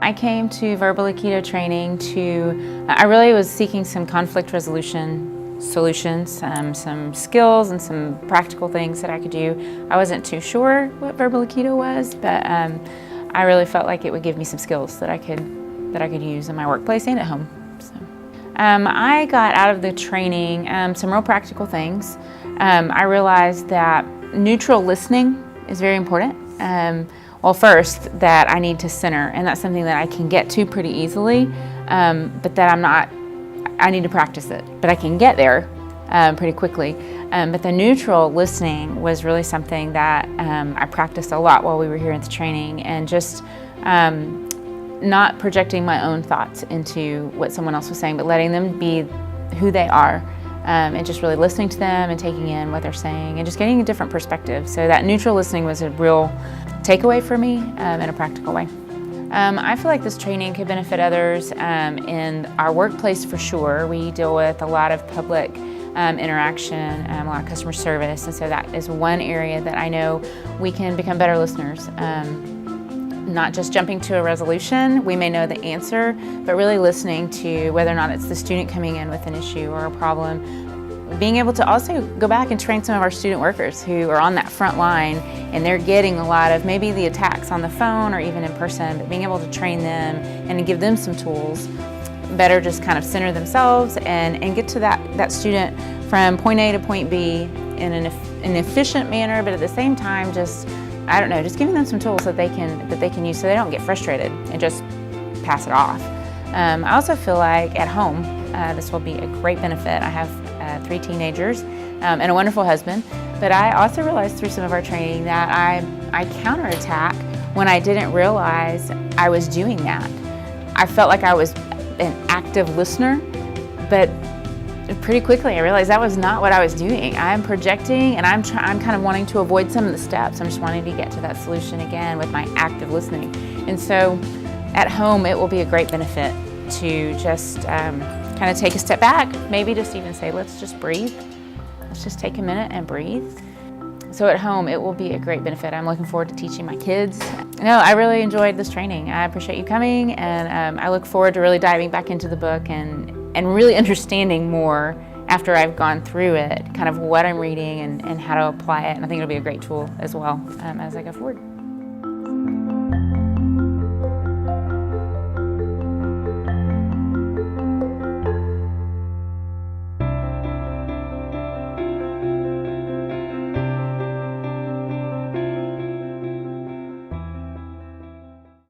I came to Verbal Aikido training I really was seeking some conflict resolution solutions, some skills and some practical things that I could do. I wasn't too sure what Verbal Aikido was, but I really felt like it would give me some skills that I could use in my workplace and at home. So, I got out of the training some real practical things. I realized that neutral listening is very important. Well, first, that I need to center, and that's something that I can get to pretty easily, but that I need to practice it, but I can get there pretty quickly. But the neutral listening was really something that I practiced a lot while we were here at the training, and just not projecting my own thoughts into what someone else was saying, but letting them be who they are, and just really listening to them and taking in what they're saying and just getting a different perspective. So that neutral listening was a real takeaway for me in a practical way. I feel like this training could benefit others in our workplace for sure. We deal with a lot of public interaction, a lot of customer service, and so that is one area that I know we can become better listeners. Not just jumping to a resolution, we may know the answer, but really listening to whether or not it's the student coming in with an issue or a problem. Being able to also go back and train some of our student workers who are on that front line and they're getting a lot of maybe the attacks on the phone or even in person, but being able to train them and give them some tools, better just kind of center themselves and get to that student from point A to point B in an efficient manner, but at the same time just giving them some tools that they can use so they don't get frustrated and just pass it off. I also feel like at home, this will be a great benefit. I have 3 teenagers and a wonderful husband, but I also realized through some of our training that I counterattack when I didn't realize I was doing that. I felt like I was an active listener, but pretty quickly I realized that was not what I was doing. I'm projecting and I'm kind of wanting to avoid some of the steps. I'm just wanting to get to that solution again with my active listening. And so at home it will be a great benefit to just kind of take a step back, maybe just even say, let's just breathe. Let's just take a minute and breathe. So at home, it will be a great benefit. I'm looking forward to teaching my kids. No, I really enjoyed this training. I appreciate you coming, and I look forward to really diving back into the book and really understanding more after I've gone through it, kind of what I'm reading and how to apply it. And I think it'll be a great tool as well as I go forward.